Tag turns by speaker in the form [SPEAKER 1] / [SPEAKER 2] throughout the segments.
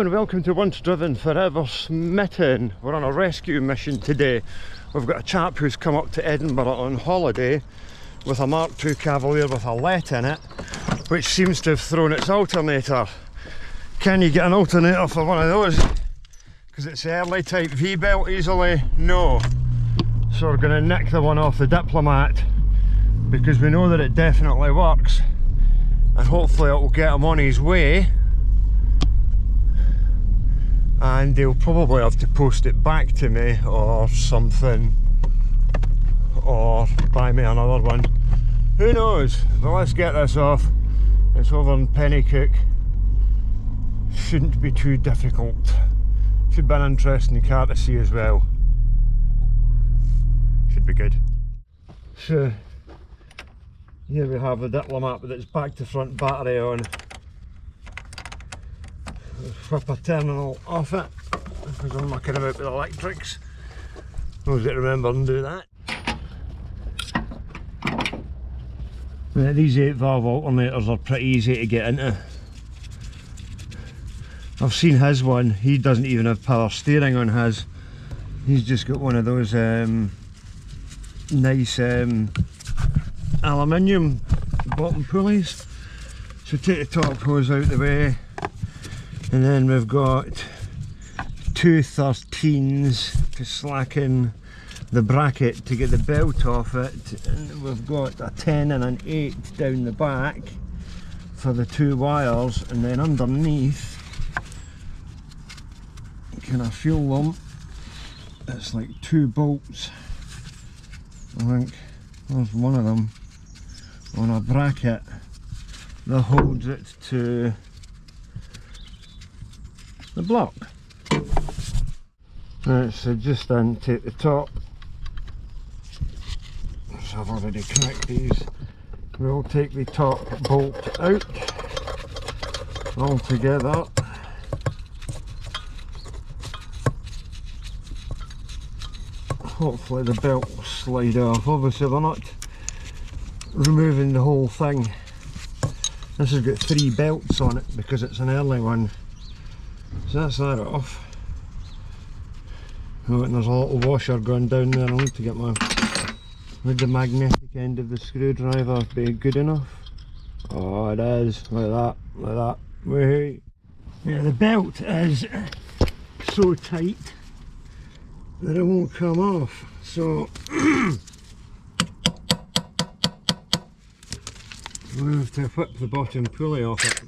[SPEAKER 1] and welcome to Once Driven Forever Smitten. We're on a rescue mission today. We've got a chap who's come up to Edinburgh on holiday with a Mk2 Cavalier with a LET in it, which seems to have thrown its alternator. Can you get an alternator for one of those? Because it's early type V-belt easily? No. So we're going to nick the one off the Diplomat because we know that it definitely works, and hopefully it will get him on his way. And they'll probably have to post it back to me or something, or buy me another one. Who knows? But let's get this off. It's over in Pennycook. Shouldn't be too difficult. Should be an interesting car to see as well. Should be good. So here we have the Diplomat with its back to front battery on. Flip a terminal off it because I'm mucking about with electrics. Always got to remember and do that. These 8-valve alternators are pretty easy to get into. I've seen his one. He doesn't even have power steering on his. He's just got one of those nice aluminium bottom pulleys. So take the top hose out the way. And then we've got two 13s to slacken the bracket to get the belt off it, and we've got a 10 and an 8 down the back for the two wires, and then underneath, can I feel them? It's like two bolts, I think. There's one of them on a bracket that holds it to the block. Right, so just then take the top. So I've already cracked these. We'll take the top bolt out all together. Hopefully the belt will slide off. Obviously we're not removing the whole thing. This has got 3 belts on it because it's an early one. So that's that off. Oh, and there's a little washer going down there. I need to get my, would the magnetic end of the screwdriver be good enough? Oh, it is, like that, like that. Wait. Yeah, the belt is so tight that it won't come off. So we'll have to whip the bottom pulley off it.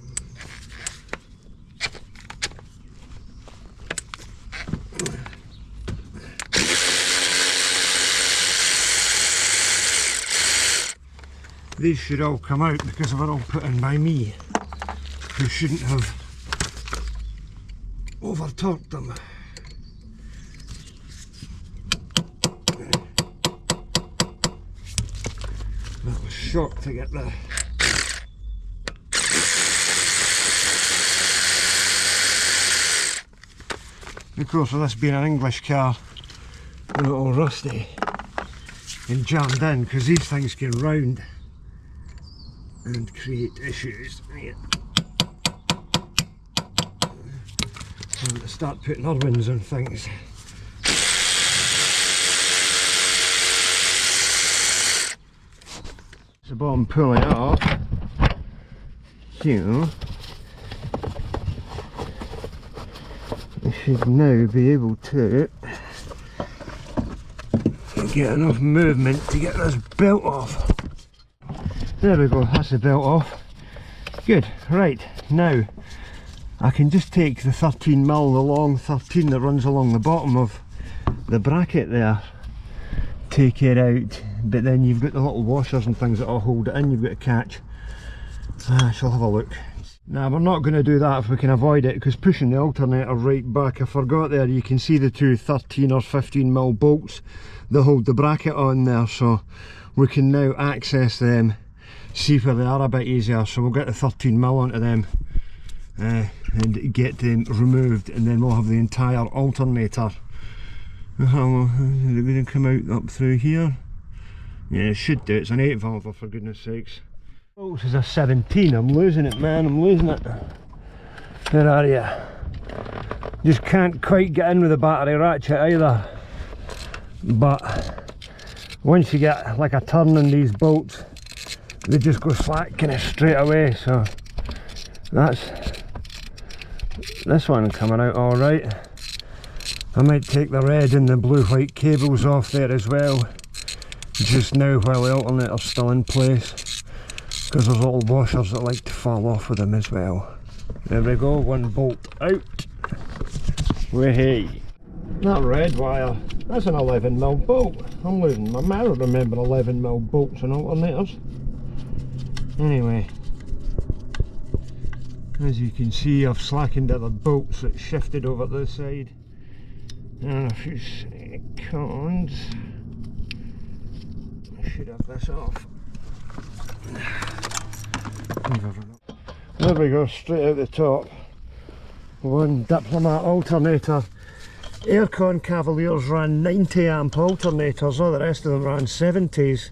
[SPEAKER 1] These should all come out because they were all put in by me, who shouldn't have over-torqued them. That was shock to get there. Of course, with this being an English car, they're all rusty and jammed in because these things can round and create issues. So to start putting Irwins on things. So the bottom pulley off. So I should now be able to get enough movement to get this belt off. There we go, that's the belt off. Good, right, now I can just take the 13mm, the long 13 that runs along the bottom of the bracket there, take it out, but then you've got the little washers and things that will hold it in, you've got to catch. I shall have a look. Now we're not going to do that if we can avoid it, because pushing the alternator right back, I forgot there, you can see the two 13 or 15mm bolts that hold the bracket on there, so we can now access them, see where they are a bit easier. So we'll get the 13mm onto them and get them removed, and then we'll have the entire alternator. Is it going to come out up through here? Yeah, it should do. It's an 8-valve, for goodness sakes. Oh, this is a 17. I'm losing it, man. I'm losing it. Where are you? Just can't quite get in with the battery ratchet either. But once you get like a turn in these bolts, they just go slack kind of straight away. So that's this one coming out all right. I might take the red and the blue-white cables off there as well, just now while the alternator's still in place, because there's little washers that like to fall off with them as well. There we go, one bolt out. Wahey. That red wire, that's an 11mm bolt. I'm losing my mind. I remember 11mm bolts and alternators. Anyway, as you can see, I've slackened at the bolts that shifted over to the side. And a few seconds. I should have this off. There we go, straight out the top. One Diplomat alternator. Aircon Cavaliers ran 90 amp alternators, all the rest of them ran 70s.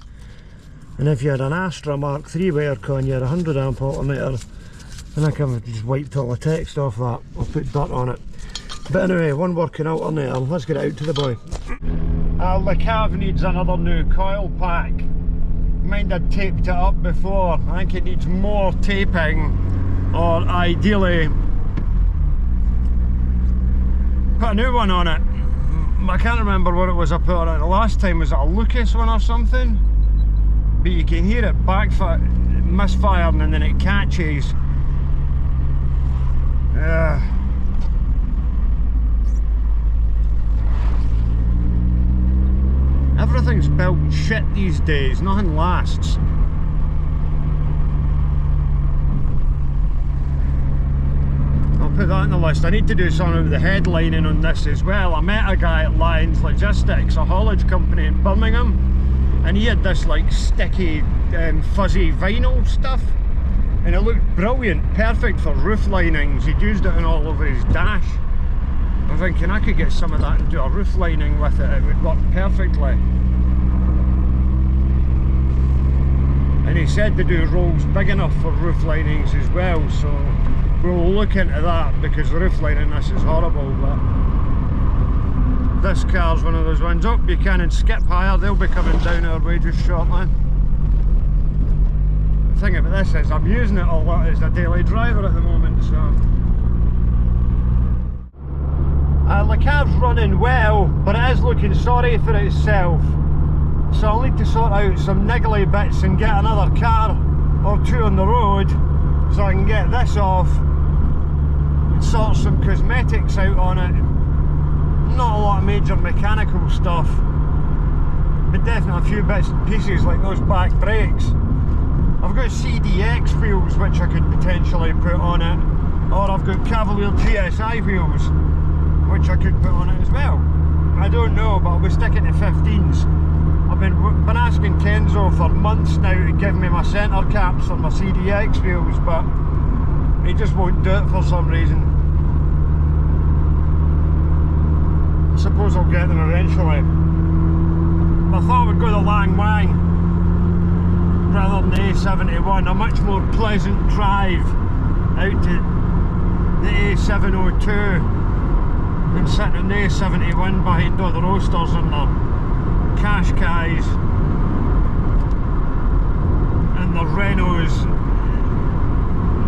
[SPEAKER 1] And if you had an Astra Mark III with aircon, you had a 100 amp alternator. And I kind of just wiped all the text off that. I'll put dirt on it. But anyway, one working alternator. Let's get it out to the boy. The Cav needs another new coil pack. Mind I'd taped it up before. I think it needs more taping, or ideally put a new one on it. I can't remember what it was I put on it the last time. Was it a Lucas one or something? But you can hear it misfiring and then it catches. Everything's built shit these days, nothing lasts. I'll put that on the list. I need to do something with the headlining on this as well. I met a guy at Lions Logistics, a haulage company in Birmingham, and he had this like sticky fuzzy vinyl stuff, and it looked brilliant, perfect for roof linings. He'd used it on all over his dash. I'm thinking I could get some of that and do a roof lining with it, it would work perfectly. And he said to do rolls big enough for roof linings as well, so we'll look into that, because the roof lining this is horrible. But this car's one of those ones. Oh, Buchanan Skip Hire, they'll be coming down our way just shortly. The thing about this is I'm using it a lot as a daily driver at the moment, so the car's running well, but it is looking sorry for itself. So I'll need to sort out some niggly bits and get another car or two on the road so I can get this off and sort some cosmetics out on it. Not a lot of major mechanical stuff, but definitely a few bits and pieces like those back brakes. I've got CDX wheels which I could potentially put on it, or I've got Cavalier GSI wheels which I could put on it as well. I don't know, but I'll be sticking to 15s. I've been asking Kenzo for months now to give me my centre caps on my CDX wheels, but he just won't do it for some reason. I suppose I'll get them eventually. But I thought I would go the Lang Wang rather than the A71, a much more pleasant drive out to the A702 than sitting in the A71 behind all the roasters and the Qashqais and the Renaults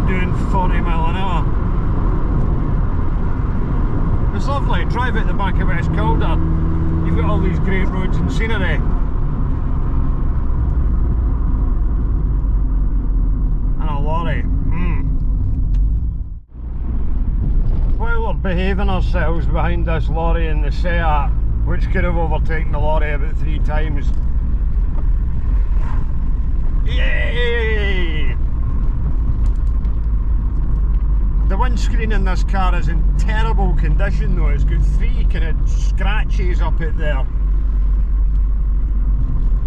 [SPEAKER 1] doing 40 mile an hour. It's lovely, drive out the back of West Calder, you've got all these great roads and scenery. And a lorry. While we're behaving ourselves behind this lorry and the Seat, which could have overtaken the lorry about 3 times. Yay! The windscreen in this car is in terrible condition though. It's got 3 kind of scratches up it there.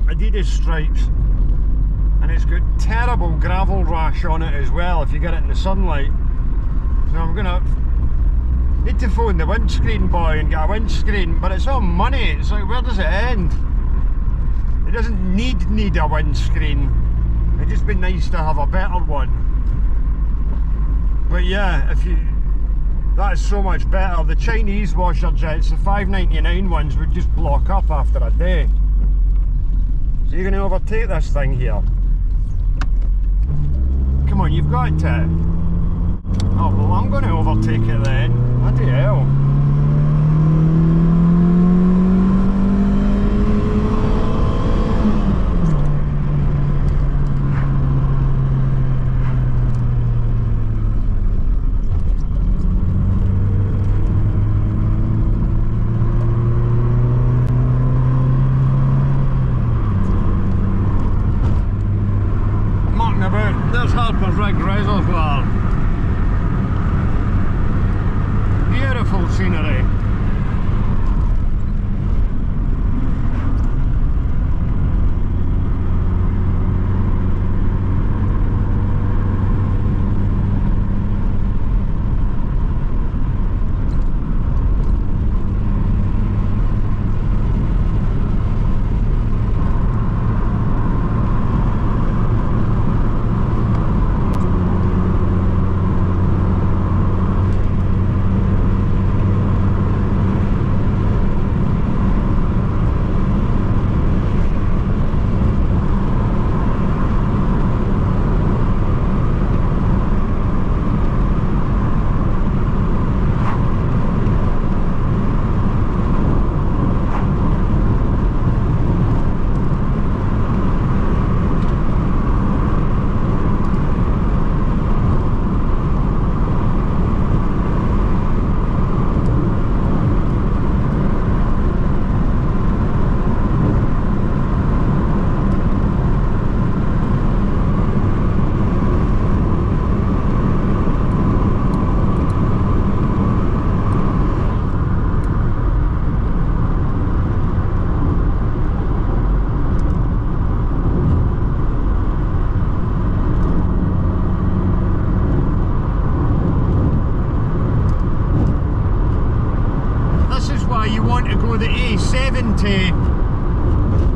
[SPEAKER 1] Adidas stripes. And it's got terrible gravel rash on it as well if you get it in the sunlight. So I'm gonna need to phone the windscreen boy and get a windscreen, but it's all money. It's like, where does it end? It doesn't need a windscreen. It'd just be nice to have a better one. But yeah, if you That is so much better. The Chinese washer jets, the $5.99 ones, would just block up after a day. So you're going to overtake this thing here. Come on, you've got to. Oh, well, I'm going to overtake it then. Bloody hell. There's Harper's Rig Reservoir. Beautiful scenery. The A70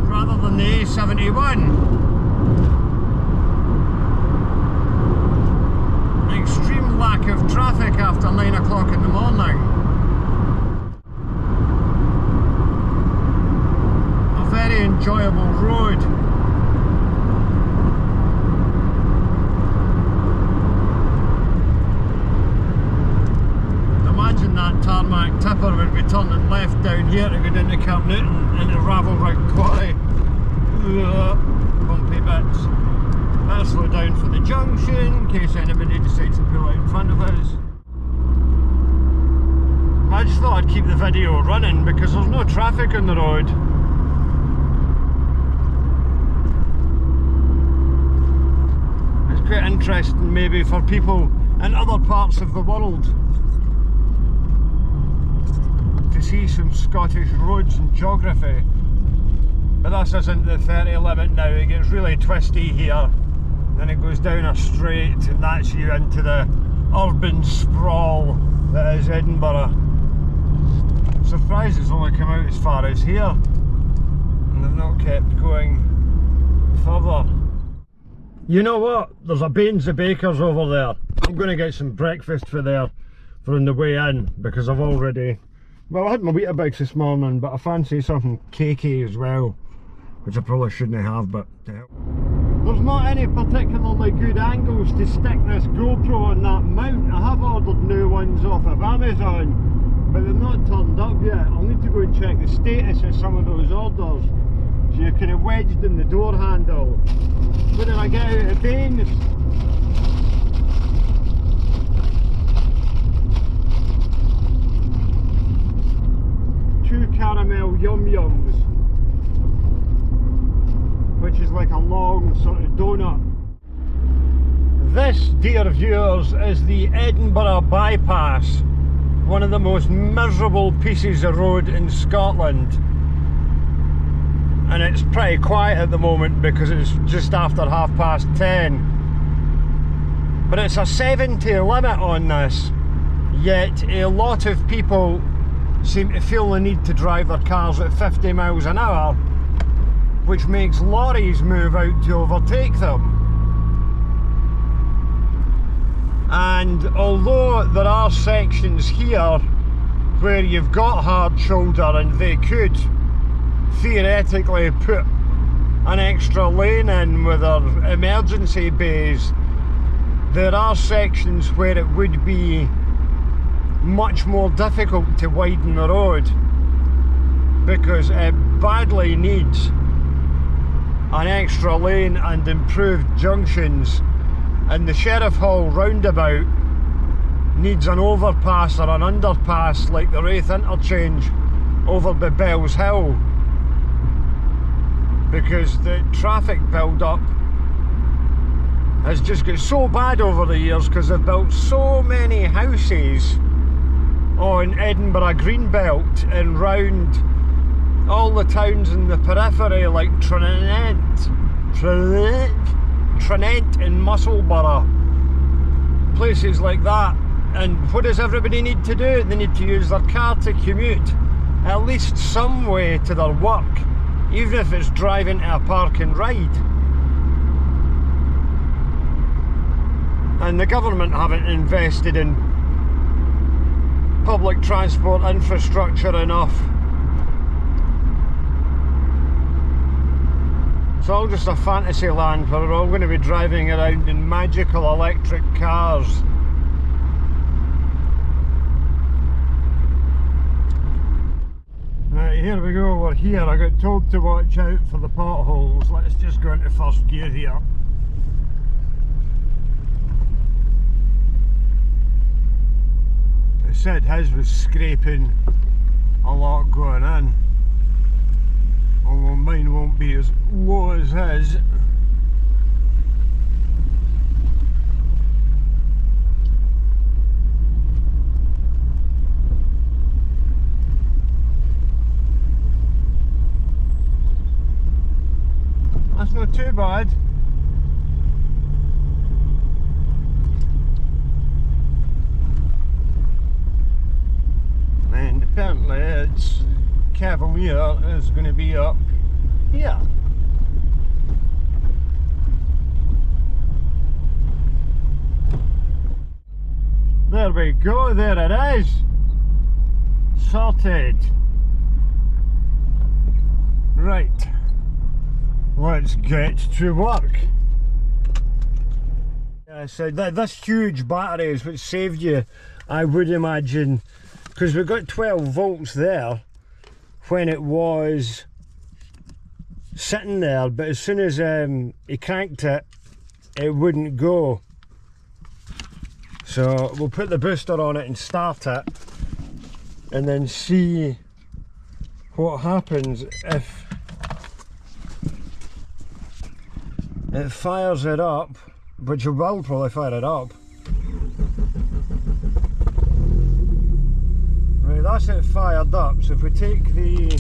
[SPEAKER 1] rather than the A71. Extreme lack of traffic after 9 o'clock in the morning. A very enjoyable road. Imagine that tarmac tipper would be turning left down here to go down to Cape Newton into Ravel Rig Quarry. Bumpy bits. Better slow down for the junction in case anybody decides to pull out in front of us. I just thought I'd keep the video running because there's no traffic on the road. It's quite interesting maybe for people in other parts of the world to see some Scottish roads and geography. But this isn't the 30 limit now, it gets really twisty here. Then it goes down a straight and that's you into the urban sprawl that is Edinburgh. I'm surprised it's only come out as far as here and they've not kept going further. You know what? There's a Baines the Bakers over there. I'm going to get some breakfast for there for on the way in because I've already... Well, I had my Weetabix this morning, but I fancy something cakey as well, which I probably shouldn't have, but there's not any particularly good angles to stick this GoPro on that mount. I have ordered new ones off of Amazon, but they've not turned up yet. I'll need to go and check the status of some of those orders. So you're kind of wedged in the door handle. What did I get out of Baines? Two caramel yum yums, which is like a long sort of donut. This, dear viewers, is the Edinburgh bypass, one of the most miserable pieces of road in Scotland, and it's pretty quiet at the moment because it's just after 10:30. But it's a 70 limit on this, yet a lot of people seem to feel the need to drive their cars at 50 miles an hour, which makes lorries move out to overtake them. And although there are sections here where you've got hard shoulder and they could theoretically put an extra lane in with their emergency bays, there are sections where it would be much more difficult to widen the road because it badly needs an extra lane and improved junctions, and the Sheriff Hall roundabout needs an overpass or an underpass like the Wraith interchange over by Bells Hill, because the traffic build-up has just got so bad over the years because they've built so many houses on Edinburgh Greenbelt and round all the towns in the periphery like Trinent and Musselburgh, places like that. And what does everybody need to do? They need to use their car to commute at least some way to their work, even if it's driving to a park and ride. And the government haven't invested in public transport infrastructure enough. It's all just a fantasy land where we're all going to be driving around in magical electric cars. Right, here we go, we're here. I got told to watch out for the potholes. Let's just go into first gear here. It said his was scraping a lot going in, although mine won't be as low as his. That's not too bad. And apparently its Cavalier is going to be up here. There we go, there it is. Sorted. Right. Let's get to work. So this huge battery is what saved you, I would imagine, because we got 12 volts there when it was sitting there, but as soon as he cranked it, it wouldn't go. So we'll put the booster on it and start it, and then see what happens if it fires it up, but you will probably fire it up. Right, that's it fired up. So if we take the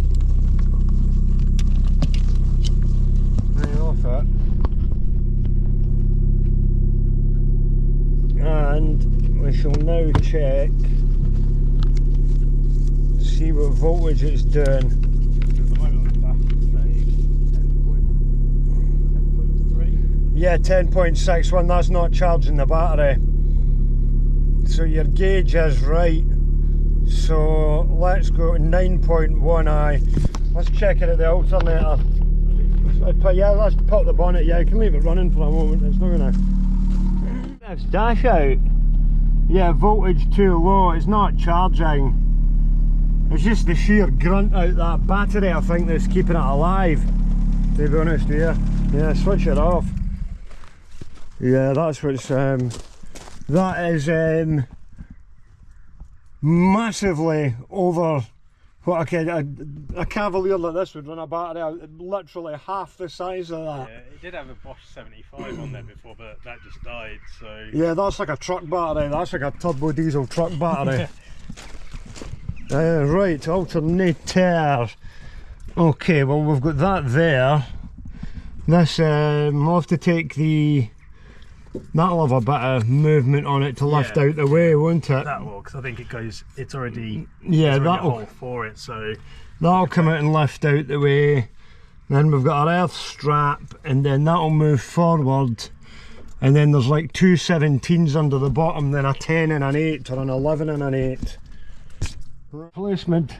[SPEAKER 1] thing off it, and we shall now check, see what voltage it's doing. Yeah, 10.61, that's not charging the battery. So your gauge is right. So let's go to 9.1i. Let's check it at the alternator. Yeah, let's pop the bonnet. Yeah, you can leave it running for a moment. It's not gonna. Let's dash out. Yeah, voltage too low. It's not charging. It's just the sheer grunt out that battery, I think, that's keeping it alive, to be honest with you. Yeah, switch it off. Yeah, that's what's that is massively over what a Cavalier like this would run a battery out literally half the size of that.
[SPEAKER 2] Yeah, it did have a Bosch 75 on there before, but that just died, so...
[SPEAKER 1] Yeah, that's like a truck battery, that's like a turbo diesel truck battery. Right, alternator. Okay, well we've got that there. This, we'll have to take the... That'll have a bit of movement on it to lift out the way, won't it?
[SPEAKER 2] That will, because I think it goes, it's already,
[SPEAKER 1] yeah,
[SPEAKER 2] there's already
[SPEAKER 1] that'll,
[SPEAKER 2] a hole for it, so...
[SPEAKER 1] That'll come out and lift out the way. Then we've got our earth strap, and then that'll move forward. and then there's like two 17s under the bottom, then a 10 and an 8 or an 11 and an 8. Replacement.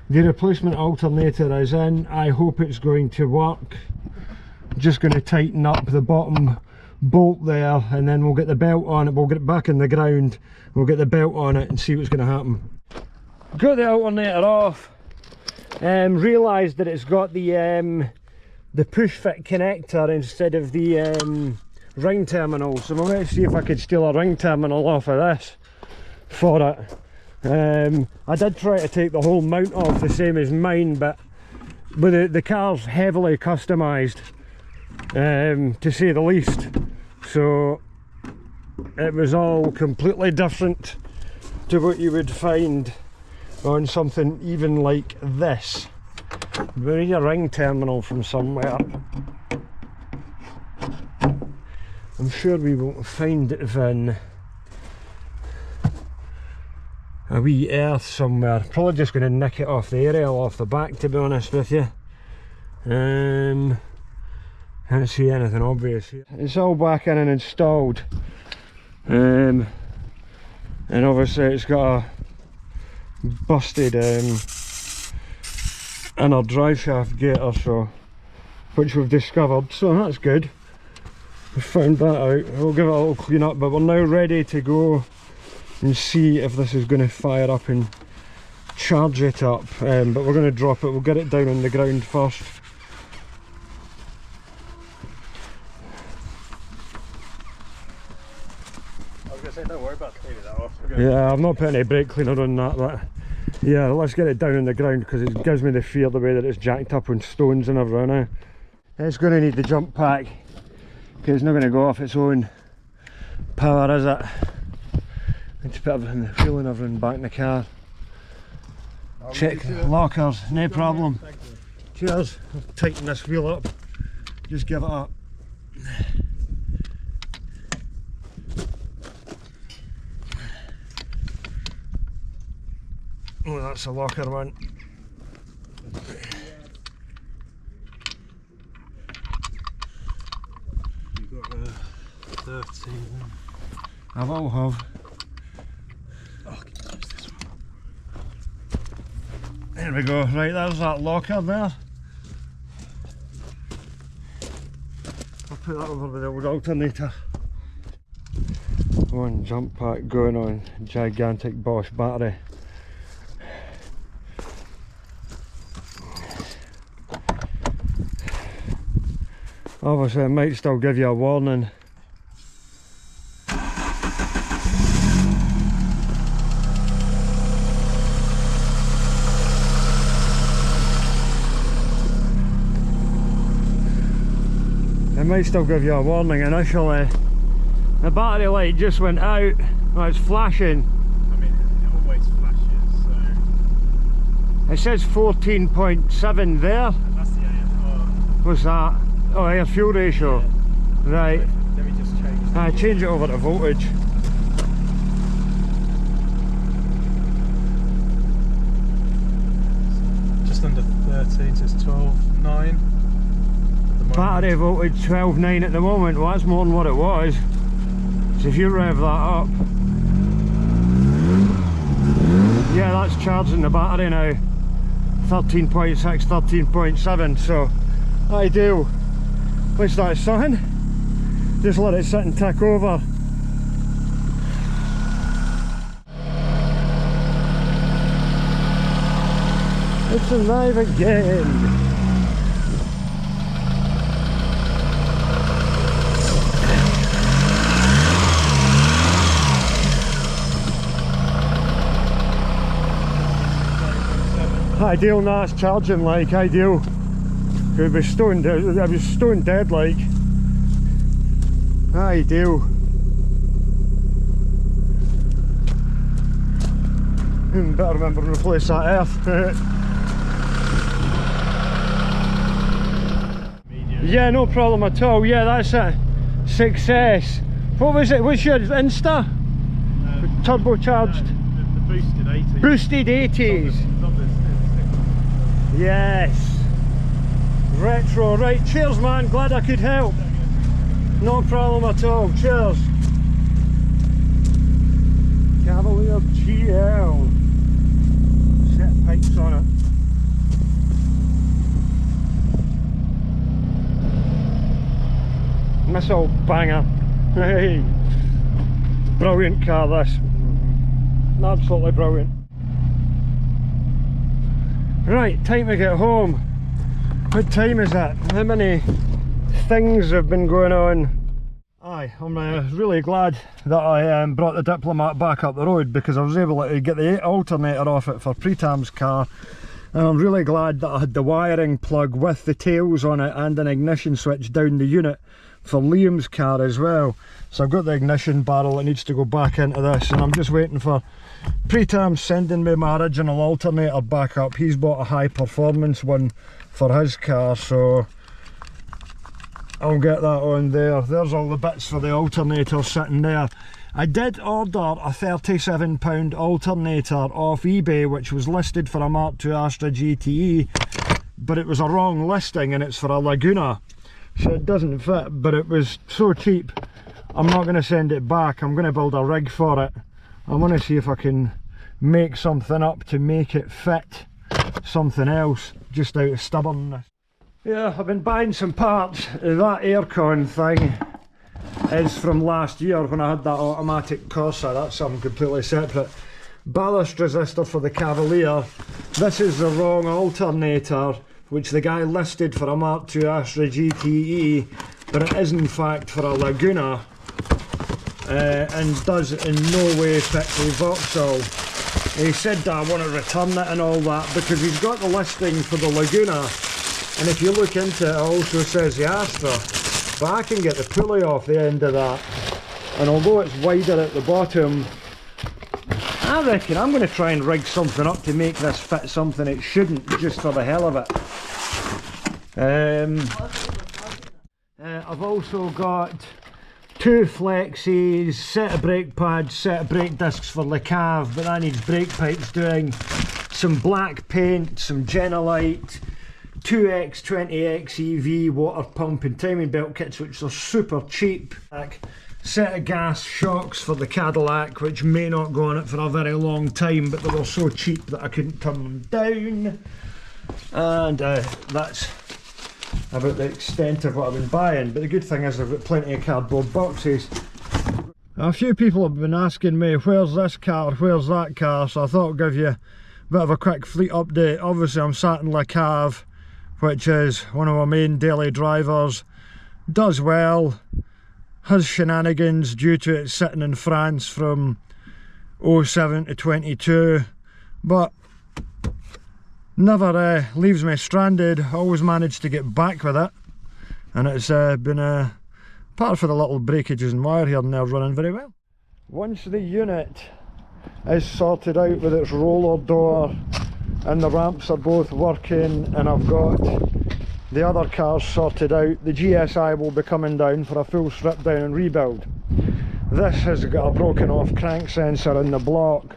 [SPEAKER 1] The replacement alternator is in. I hope it's going to work. Just going to tighten up the bottom bolt there, and then we'll get the belt on it, we'll get it back in the ground, we'll get the belt on it and see what's going to happen. Got the alternator off, realised that it's got the push fit connector instead of the ring terminal, so I'm going to see if I could steal a ring terminal off of this for it. I did try to take the whole mount off the same as mine, but the car's heavily customised, to say the least, so it was all completely different to what you would find on something even like this. We need a ring terminal from somewhere. I'm sure we won't find it in a wee earth somewhere. Probably just going to nick it off the aerial off the back, to be honest with you. Can't see anything obvious here. It's all back in and installed, and obviously it's got a busted inner drive shaft gator, so, which we've discovered, so that's good. We found that out. We'll give it a little clean up, but we're now ready to go and see if this is going to fire up and charge it up, but we're going to drop it. We'll get it down on the ground first.
[SPEAKER 2] I was going to say, don't worry about cleaning that off.
[SPEAKER 1] Yeah, I'm not putting any brake cleaner on that, but yeah, let's get it down on the ground, because it gives me the fear the way that it's jacked up on stones and everything now. It's going to need the jump pack, because it's not going to go off its own power, is it? Need to put everything, the fuel and everything back in the car. Check lockers, no problem. Cheers. I'll tighten this wheel up, just give it up. Oh, that's a locker one.
[SPEAKER 2] You've got a 13.
[SPEAKER 1] I will have.
[SPEAKER 2] Oh, can you use this one?
[SPEAKER 1] There we go, right, there's that locker there. I'll put that over with the old alternator. One jump pack going on gigantic Bosch battery. Obviously it might still give you a warning. It might still give you a warning initially. The battery light just went out. Oh, it's flashing.
[SPEAKER 2] I mean, it always flashes, so...
[SPEAKER 1] It says 14.7 there.
[SPEAKER 2] And that's the AFR.
[SPEAKER 1] What's that? Oh, air fuel ratio. Yeah. Right.
[SPEAKER 2] Let me just change.
[SPEAKER 1] Change it over to voltage.
[SPEAKER 2] Just under 13, so it's 12.9.
[SPEAKER 1] Battery voltage 12.9 at the moment. Well, that's more than what it was. So if you rev that up, yeah, that's charging the battery now. 13.6, 13.7, so ideal. At least that's something. Just let it sit and tick over. It's alive again. Ideal, now it's charging like ideal. It was stone dead like. Ideal. Better remember to replace that earth. Yeah, no problem at all. Yeah, that's a success. What was it? What's your Insta? Turbocharged.
[SPEAKER 2] The boosted 80s.
[SPEAKER 1] Boosted 80s. Yes. Retro. Right, cheers man, glad I could help. No problem at all. Cheers. Cavalier GL. Set of pipes on it. Missile banger. Hey. Brilliant car this. Absolutely brilliant. Right, time to get home. What time is it? How many things have been going on? Aye, I'm really glad that I brought the Diplomat back up the road, because I was able to get the alternator off it for Pritam's car, and I'm really glad that I had the wiring plug with the tails on it and an ignition switch down the unit for Liam's car as well. So I've got the ignition barrel that needs to go back into this, and I'm just waiting for Pritam sending me my original alternator back up. He's bought a high performance one for his car, so I'll get that on there. There's all the bits for the alternator sitting there. I did order a £37 alternator off eBay, which was listed for a Mark II Astra GTE, but it was a wrong listing and it's for a Laguna, so it doesn't fit. But it was so cheap, I'm not going to send it back. I'm going to build a rig for it. I want to see if I can make something up to make it fit something else, just out of stubbornness. Yeah, I've been buying some parts. That aircon thing is from last year when I had that automatic Corsa. That's something completely separate. Ballast resistor for the Cavalier. This is the wrong alternator, which the guy listed for a Mark II Astra GTE, but it is in fact for a Laguna, and does in no way fit the Vauxhall. He said that I want to return it and all that, because he's got the listing for the Laguna, and if you look into it, it also says the Astra, but I can get the pulley off the end of that, and although it's wider at the bottom, I reckon I'm going to try and rig something up to make this fit something it shouldn't, just for the hell of it. I've also got 2 flexis, set of brake pads, set of brake discs for the Cav, but that needs brake pipes doing, some black paint, some Genelite, 2X20 XEV water pump and timing belt kits, which are super cheap. Set of gas shocks for the Cadillac, which may not go on it for a very long time, but they were so cheap that I couldn't turn them down. And that's about the extent of what I've been buying. But the good thing is I've got plenty of cardboard boxes. A few people have been asking me, where's this car, where's that car, so I thought I'd give you a bit of a quick fleet update. Obviously I'm sat in Le Cave, which is one of my main daily drivers. Does well, has shenanigans due to it sitting in France from 07 to 22, but never leaves me stranded. Always managed to get back with it, and it's been apart for the little breakages and wire here and there, running very well. Once the unit is sorted out with its roller door and the ramps are both working, and I've got the other cars sorted out, the GSI will be coming down for a full strip down and rebuild. This has got a broken off crank sensor in the block,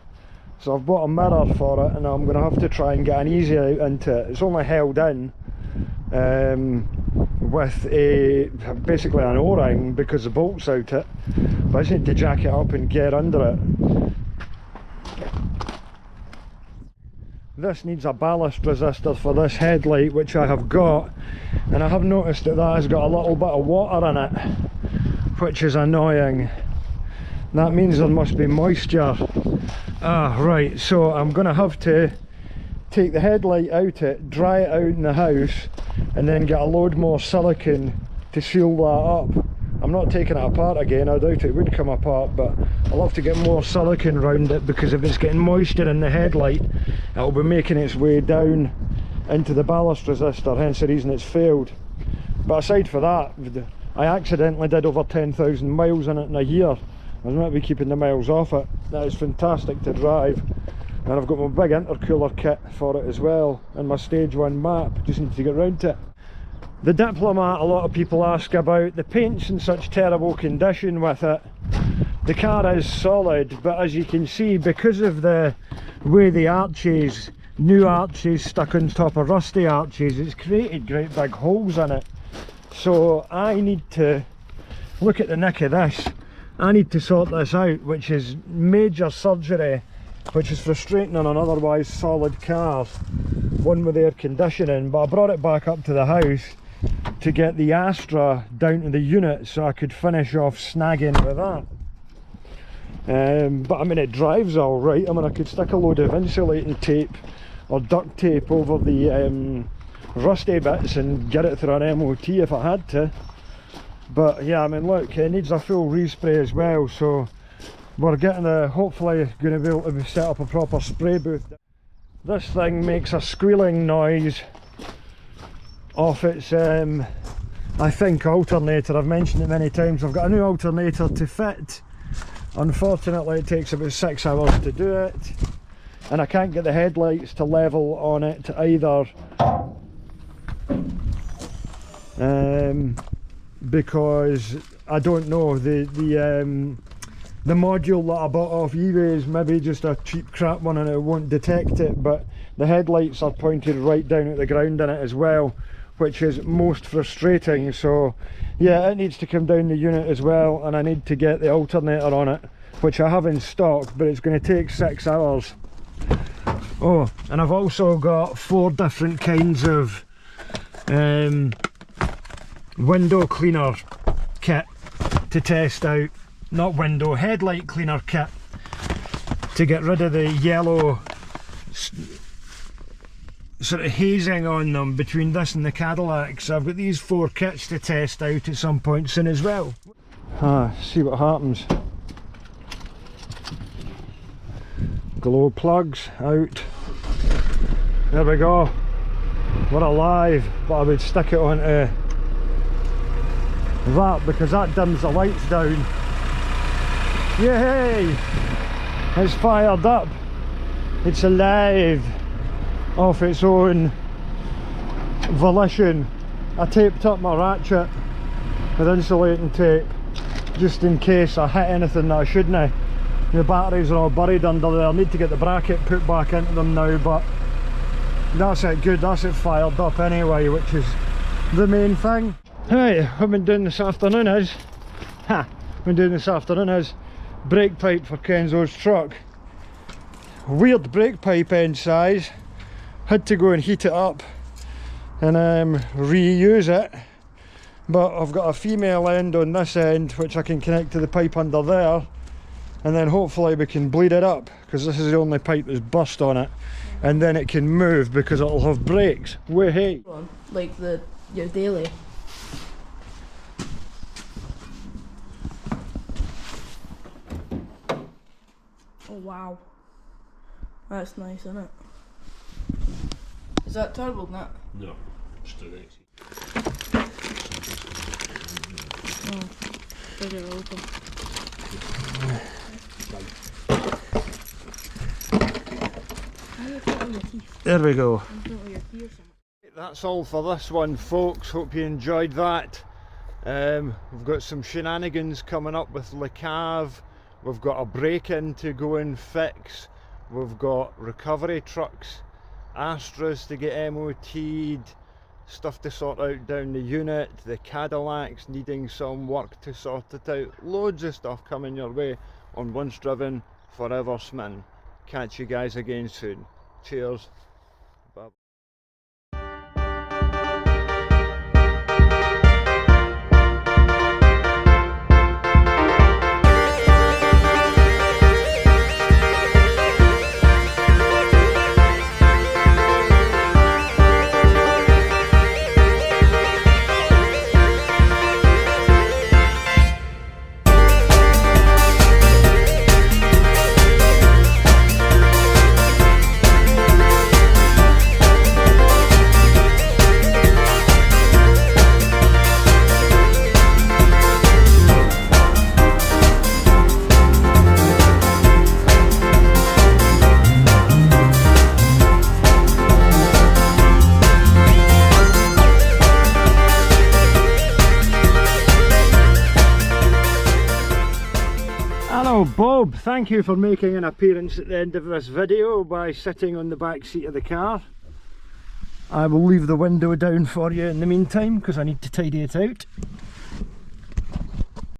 [SPEAKER 1] so I've bought a mirror for it, and I'm going to have to try and get an easy out into it. It's only held in with basically an O-ring because the bolt's out it, but I just need to jack it up and get under it. This needs a ballast resistor for this headlight, which I have got, and I have noticed that that has got a little bit of water in it, which is annoying. That means there must be moisture. Right, so I'm going to have to take the headlight out it, dry it out in the house, and then get a load more silicone to seal that up. I'm not taking it apart again, I doubt it would come apart, but I'll have to get more silicone around it, because if it's getting moisture in the headlight, it'll be making its way down into the ballast resistor, hence the reason it's failed. But aside for that, I accidentally did over 10,000 miles in it in a year. I might be keeping the miles off it. That is fantastic to drive, and I've got my big intercooler kit for it as well, and my stage 1 map, just need to get round to it. The Diplomat, a lot of people ask about. The paint's in such terrible condition with it. The car is solid, but as you can see, because of the way the arches, new arches stuck on top of rusty arches, it's created great big holes in it. So I need to look at the nick of this. I need to sort this out, which is major surgery, which is frustrating on an otherwise solid car, one with air conditioning. But I brought it back up to the house to get the Astra down to the unit so I could finish off snagging with that. But I mean, it drives all right. I mean, I could stick a load of insulating tape or duct tape over the rusty bits and get it through an MOT if I had to. But yeah, I mean, look, it needs a full respray as well, so we're getting hopefully going to be able to set up a proper spray booth. This thing makes a squealing noise off its I think alternator. I've mentioned it many times. I've got a new alternator to fit. Unfortunately, it takes about 6 hours to do it, and I can't get the headlights to level on it either, because I don't know, the module that I bought off eBay is maybe just a cheap crap one and it won't detect it, but the headlights are pointed right down at the ground in it as well, which is most frustrating. So yeah, it needs to come down the unit as well, and I need to get the alternator on it, which I have in stock, but it's going to take 6 hours. Oh, and I've also got 4 different kinds of window cleaner kit to test out. Not window, headlight cleaner kit, to get rid of the yellow sort of hazing on them between this and the Cadillac. So I've got these 4 kits to test out at some point soon as well. See what happens. Glow plugs out. There we go. We're alive, but I would stick it onto that because that dims the lights down. Yay! It's fired up. It's alive of its own volition. I taped up my ratchet with insulating tape just in case I hit anything that I shouldn't have. The batteries are all buried under there. I need to get the bracket put back into them now, but that's it good, that's it fired up anyway, which is the main thing. Right, what I've been doing this afternoon is brake pipe for Kenzo's truck. Weird brake pipe end size. Had to go and heat it up and reuse it, but I've got a female end on this end which I can connect to the pipe under there, and then hopefully we can bleed it up, because this is the only pipe that's burst on it, and then it can move because it'll have brakes. Way
[SPEAKER 3] like your daily. Oh wow, that's nice, isn't it? Is that turbo nut?
[SPEAKER 2] No, just an AC.
[SPEAKER 3] Oh, figure it open.
[SPEAKER 1] There we go.
[SPEAKER 3] That's
[SPEAKER 1] all for this one, folks. Hope you enjoyed that. We've got some shenanigans coming up with Le Cave. We've got a break-in to go and fix. We've got recovery trucks, Astras to get MOT'd, stuff to sort out down the unit, the Cadillacs needing some work to sort it out. Loads of stuff coming your way on Once Driven, Forever Smitten. Catch you guys again soon. Cheers. Bye. Bob, thank you for making an appearance at the end of this video by sitting on the back seat of the car. I will leave the window down for you in the meantime because I need to tidy it out.